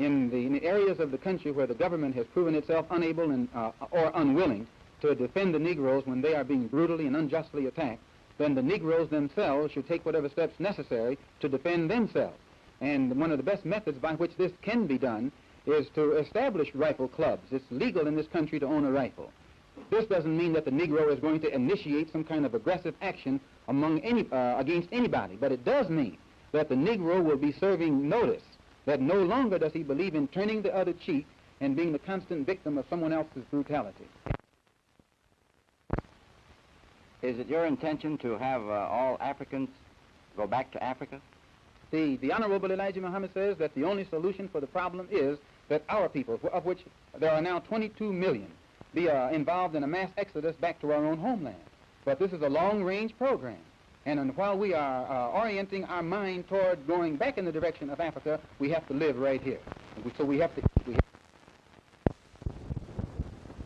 in the areas of the country where the government has proven itself unable and or unwilling to defend the Negroes when they are being brutally and unjustly attacked, then the Negroes themselves should take whatever steps necessary to defend themselves. And one of the best methods by which this can be done is to establish rifle clubs. It's legal in this country to own a rifle. This doesn't mean that the Negro is going to initiate some kind of aggressive action against anybody, but it does mean that the Negro will be serving notice that no longer does he believe in turning the other cheek and being the constant victim of someone else's brutality. Is it your intention to have all Africans go back to Africa? The Honorable Elijah Muhammad says that the only solution for the problem is that our people, of which there are now 22 million, be involved in a mass exodus back to our own homeland. But this is a long-range program. And while we are orienting our mind toward going back in the direction of Africa, we have to live right here. So we have to...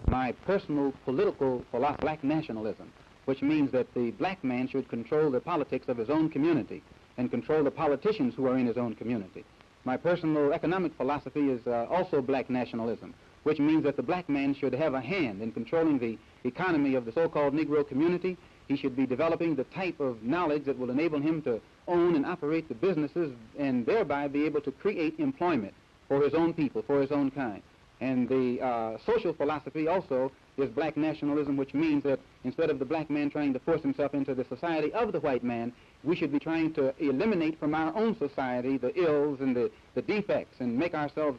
My personal political philosophy, black nationalism, which means that the black man should control the politics of his own community and control the politicians who are in his own community. My personal economic philosophy is also black nationalism, which means that the black man should have a hand in controlling the economy of the so-called Negro community. He should be developing the type of knowledge that will enable him to own and operate the businesses and thereby be able to create employment for his own people, for his own kind. And the social philosophy also is black nationalism, which means that instead of the black man trying to force himself into the society of the white man, we should be trying to eliminate from our own society the ills and the defects and make ourselves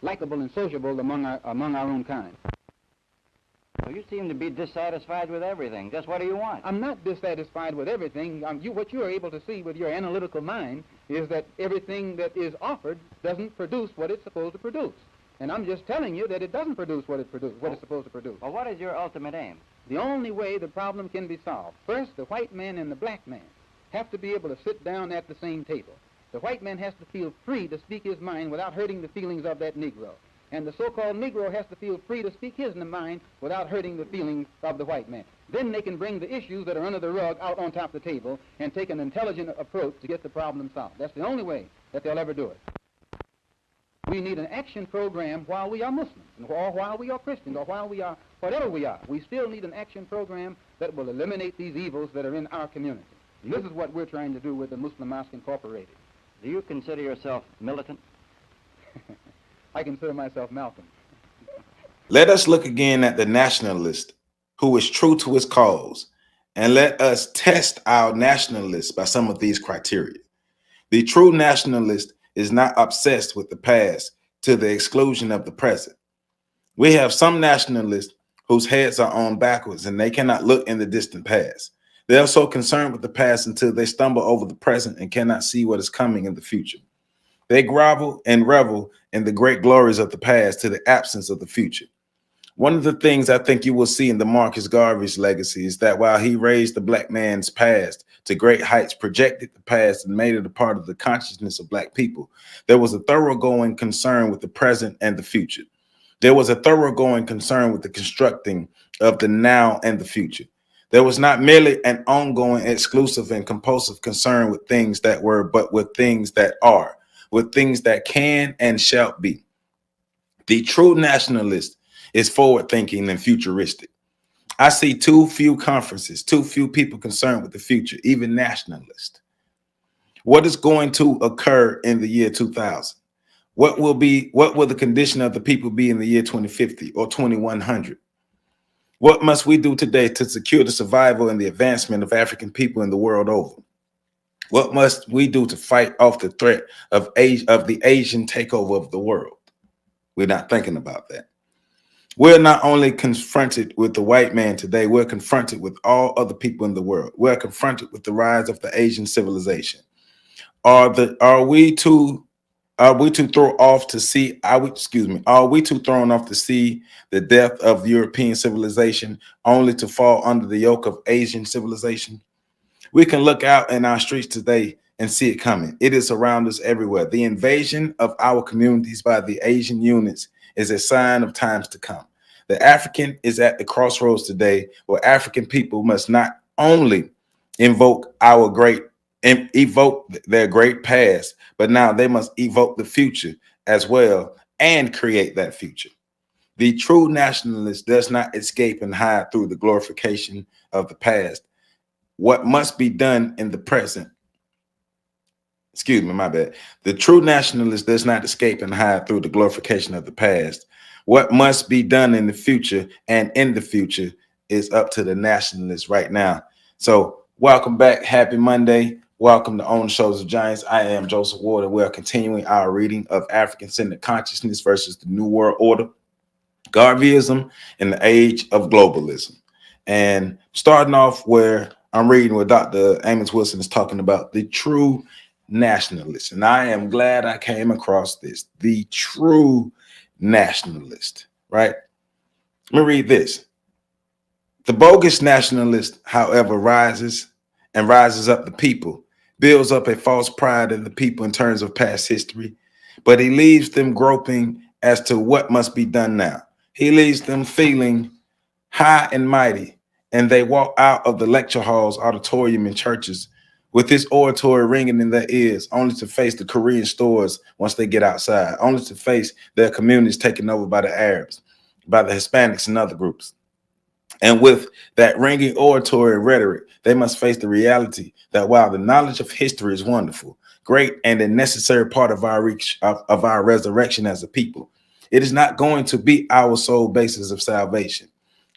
likable and sociable among our own kind. Well, you seem to be dissatisfied with everything. Just what do you want? I'm not dissatisfied with everything. What you are able to see with your analytical mind is that everything that is offered doesn't produce what it's supposed to produce. And I'm just telling you that it doesn't produce what it's supposed to produce. Well, what is your ultimate aim? The only way the problem can be solved, first, the white man and the black man have to be able to sit down at the same table. The white man has to feel free to speak his mind without hurting the feelings of that Negro. And the so-called Negro has to feel free to speak his mind without hurting the feelings of the white man. Then they can bring the issues that are under the rug out on top of the table and take an intelligent approach to get the problem solved. That's the only way that they'll ever do it. We need an action program while we are Muslims, or while we are Christians, or while we are whatever we are. We still need an action program that will eliminate these evils that are in our community. And this is what we're trying to do with the Muslim Mosque Incorporated. Do you consider yourself militant? I consider myself Malcolm. Let us look again at the nationalist who is true to his cause, and let us test our nationalists by some of these criteria. The true nationalist is not obsessed with the past to the exclusion of the present. We have some nationalists whose heads are on backwards and they cannot look in the distant past. They are so concerned with the past until they stumble over the present and cannot see what is coming in the future. They grovel and revel in the great glories of the past to the absence of the future. One of the things I think you will see in the Marcus Garvey's legacy is that while he raised the black man's past to great heights, projected the past and made it a part of the consciousness of black people, there was a thoroughgoing concern with the present and the future. There was a thoroughgoing concern with the constructing of the now and the future. There was not merely an ongoing, exclusive, and compulsive concern with things that were, but with things that are, with things that can and shall be. The true nationalist is forward-thinking and futuristic. I see too few conferences, too few people concerned with the future, even nationalists. What is going to occur in the year 2000? What will the condition of the people be in the year 2050 or 2100? What must we do today to secure the survival and the advancement of African people in the world over? What must we do to fight off the threat of the Asian takeover of the world? We're not thinking about that. We're not only confronted with the white man today, we're confronted with all other people in the world. We're confronted with the rise of the Asian civilization. Are we too thrown off to see the death of European civilization only to fall under the yoke of Asian civilization? We can look out in our streets today and see it coming. It is around us everywhere. The invasion of our communities by the Asian units is a sign of times to come. The African is at the crossroads today where African people must not only evoke their great past, but now they must evoke the future as well and create that future. The true nationalist does not escape and hide through the glorification of the past. What must be done in the present, excuse me, my bad. The true nationalist does not escape and hide through the glorification of the past. What must be done in the future and in the future is up to the nationalists right now. So welcome back. Happy Monday. Welcome to On the Shoulders of Giants. I am Joseph Ward, and we are continuing our reading of African-Centered Consciousness versus the New World Order, Garveyism in the Age of Globalism. And starting off where I'm reading what Dr. Amos Wilson is talking about, the true nationalist. And I am glad I came across this, the true nationalist, right? Let me read this. The bogus nationalist, however, rises up the people, builds up a false pride in the people in terms of past history, but he leaves them groping as to what must be done now. He leaves them feeling high and mighty, and they walk out of the lecture halls, auditorium, and churches with this oratory ringing in their ears, only to face the Korean stores once they get outside, only to face their communities taken over by the Arabs, by the Hispanics and other groups. And with that ringing oratory rhetoric, they must face the reality that while the knowledge of history is wonderful, great, and a necessary part of our resurrection as a people, it is not going to be our sole basis of salvation.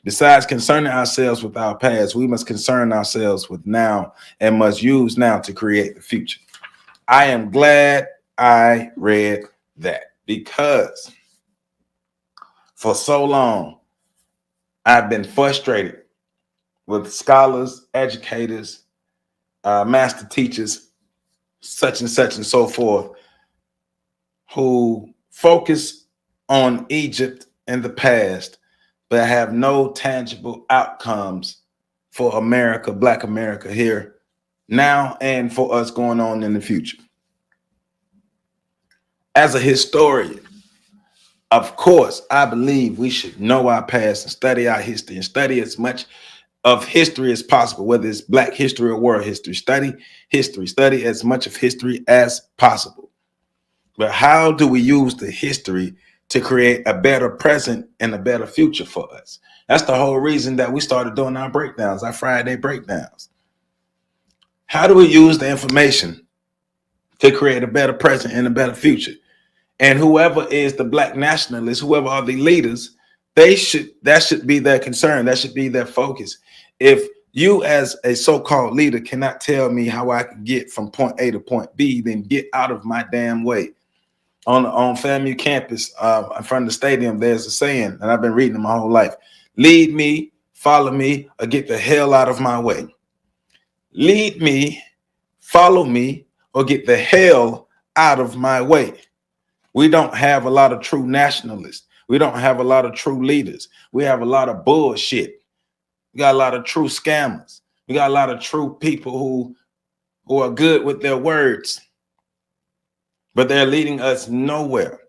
Besides concerning ourselves with our past, we must concern ourselves with now and must use now to create the future. I am glad I read that, because for so long, I've been frustrated with scholars, educators, master teachers, such and so forth, who focus on Egypt in the past, but have no tangible outcomes for America, Black America here now, and for us going on in the future. As a historian, of course, I believe we should know our past and study our history and study as much of history as possible, whether it's Black history or world history. Study history, study as much of history as possible. But how do we use the history to create a better present and a better future for us? That's the whole reason that we started doing our breakdowns, our Friday breakdowns. How do we use the information to create a better present and a better future? And whoever is the Black nationalists, whoever are the leaders, that should be their concern. That should be their focus. If you as a so-called leader cannot tell me how I can get from point A to point B, then get out of my damn way. On FAMU campus, in front of the stadium, there's a saying, and I've been reading it my whole life: lead me, follow me, or get the hell out of my way. Lead me, follow me, or get the hell out of my way. We don't have a lot of true nationalists. We don't have a lot of true leaders. We have a lot of bullshit. We got a lot of true scammers. We got a lot of true people who are good with their words, but they're leading us nowhere.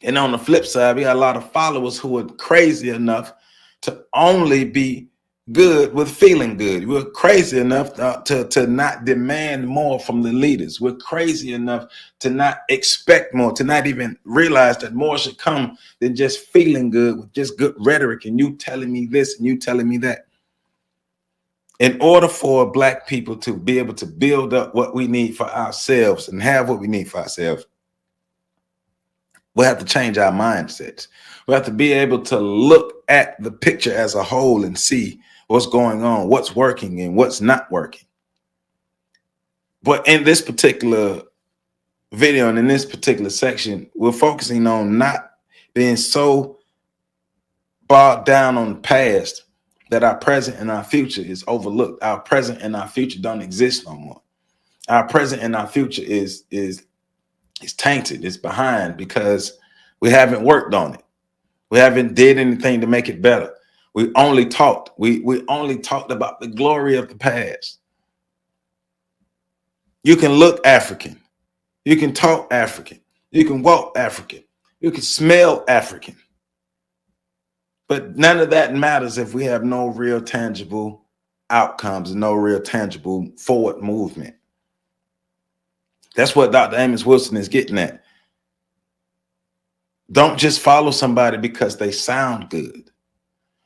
And on the flip side, we got a lot of followers who are crazy enough to only be good with feeling good. We're crazy enough to not demand more from the leaders. We're crazy enough to not expect more, to not even realize that more should come than just feeling good with just good rhetoric and you telling me this and you telling me that. In order for Black people to be able to build up what we need for ourselves and have what we need for ourselves, we'll have to change our mindsets. We'll have to be able to look at the picture as a whole and see what's going on, what's working and what's not working. But in this particular video and in this particular section, we're focusing on not being so bogged down on the past that our present and our future is overlooked. Our present and our future don't exist no more. Our present and our future is tainted. It's behind because we haven't worked on it. We haven't did anything to make it better. We only talked. We only talked about the glory of the past. You can look African. You can talk African. You can walk African. You can smell African. But none of that matters if we have no real tangible outcomes and no real tangible forward movement. That's what Dr. Amos Wilson is getting at. Don't just follow somebody because they sound good.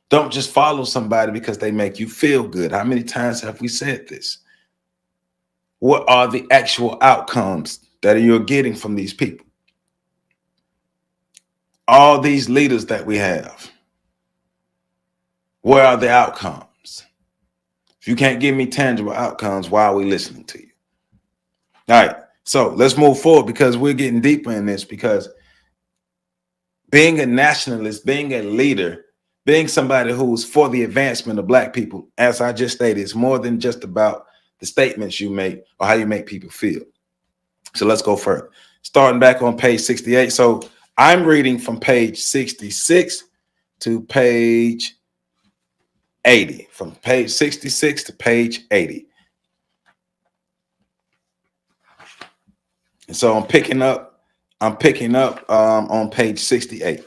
Don't just follow somebody because they make you feel good. How many times have we said this? What are the actual outcomes that you're getting from these people? All these leaders that we have, where are the outcomes? If you can't give me tangible outcomes, why are we listening to you? All right, so let's move forward because we're getting deeper in this, because being a nationalist, being a leader, being somebody who's for the advancement of Black people, as I just stated, is more than just about the statements you make or how you make people feel. So let's go further. Starting back on page 68. So I'm reading from page 66 to page 80, from page 66 to page 80. And so I'm picking up on page 68.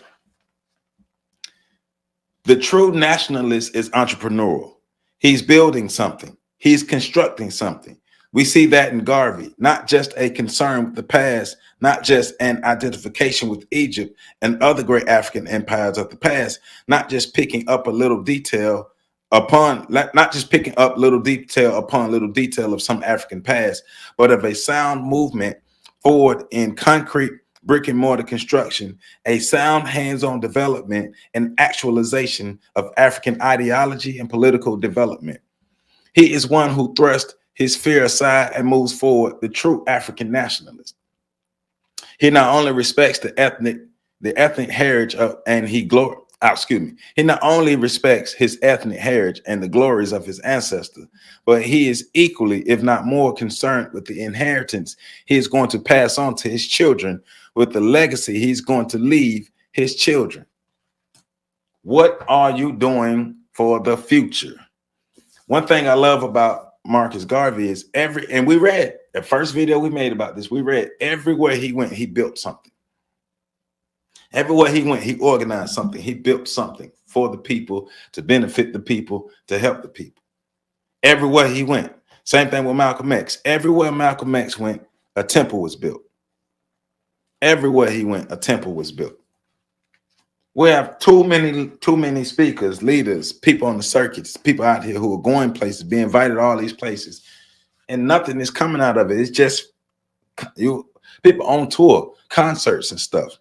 The true nationalist is entrepreneurial. He's building something. He's constructing something. We see that in Garvey, not just a concern with the past, not just an identification with Egypt and other great African empires of the past, not just picking up a little detail upon, not just picking up little detail upon little detail of some African past, but of a sound movement forward in concrete brick and mortar construction, a sound hands-on development and actualization of African ideology and political development. He is one who thrusts his fear aside and moves forward, the true African nationalist. He not only respects the ethnic heritage of, and he not only respects his ethnic heritage and the glories of his ancestors, but he is equally, if not more, concerned with the inheritance he is going to pass on to his children, with the legacy he's going to leave his children. What are you doing for the future? One thing I love about Marcus Garvey is and we read the first video we made about this, we read everywhere he went, he built something. Everywhere he went, he organized something. He built something for the people, to benefit the people, to help the people. Everywhere he went. Same thing with Malcolm X. Everywhere Malcolm X went, a temple was built. Everywhere he went, a temple was built. We have too many speakers, leaders, people on the circuits, people out here who are going places, being invited to all these places, and nothing is coming out of it. It's just people on tour, concerts and stuff.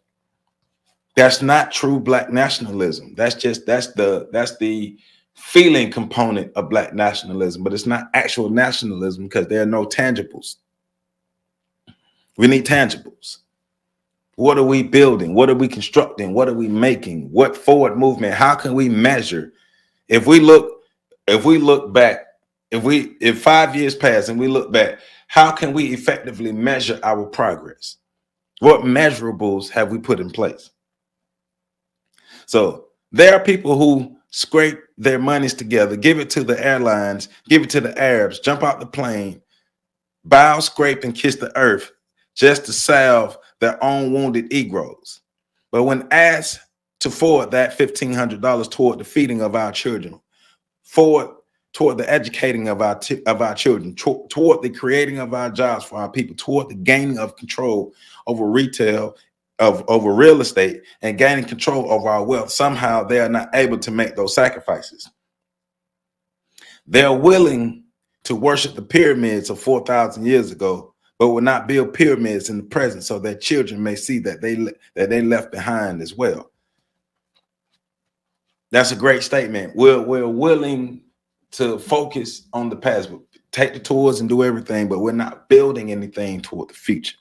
That's not true Black nationalism. That's the feeling component of Black nationalism, but it's not actual nationalism because there are no tangibles. We need tangibles. What are we building? What are we constructing? What are we making? What forward movement? How can we measure? If we look back, if 5 years pass and we look back, how can we effectively measure our progress? What measurables have we put in place? So there are people who scrape their monies together, give it to the airlines, give it to the Arabs, jump out the plane, bow, scrape, and kiss the earth just to salve their own wounded egos. But when asked to forward that $1,500 toward the feeding of our children, forward toward the educating of our children, toward the creating of our jobs for our people, toward the gaining of control over retail, over real estate, and gaining control over our wealth, somehow they are not able to make those sacrifices. They're willing to worship the pyramids of 4,000 years ago, but will not build pyramids in the present so that children may see that they left behind as well. That's a great statement. We're willing to focus on the past, take the tours and do everything, but we're not building anything toward the future.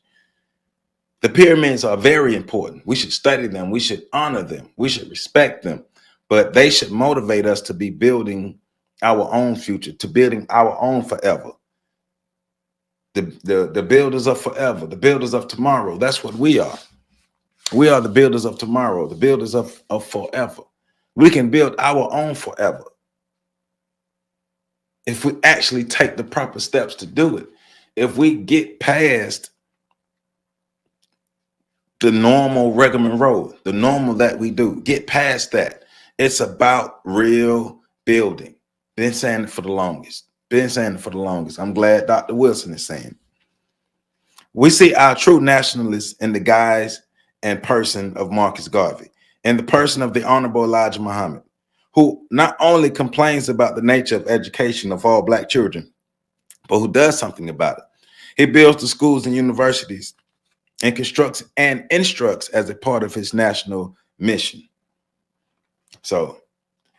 The pyramids are very important. We should study them. We should honor them. We should respect them, but they should motivate us to be building our own future, to building our own forever. The builders of forever, the builders of tomorrow. That's what we are. We are the builders of tomorrow, the builders of forever. We can build our own forever if we actually take the proper steps to do it. If we get past the normal rigmarole, the normal that we do, get past that. It's about real building. Been saying it for the longest. I'm glad Dr. Wilson is saying. We see our true nationalists in the guise and person of Marcus Garvey, and the person of the Honorable Elijah Muhammad, who not only complains about the nature of education of all Black children, but who does something about it. He builds the schools and universities and constructs and instructs as a part of his national mission. So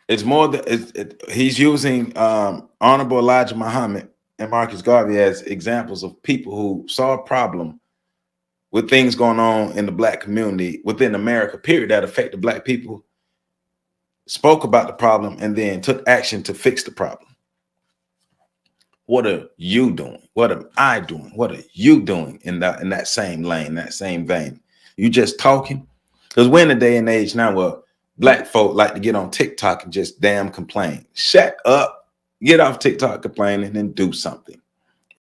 it's more that he's using Honorable Elijah Muhammad and Marcus Garvey as examples of people who saw a problem with things going on in the Black community within America, period, that affected Black people, spoke about the problem, and then took action to fix the problem. What are you doing? What am I doing? What are you doing in that same lane, that same vein? You just talking? Because we're in a day and age now where Black folk like to get on TikTok and just damn complain. Shut up. Get off TikTok complaining and do something.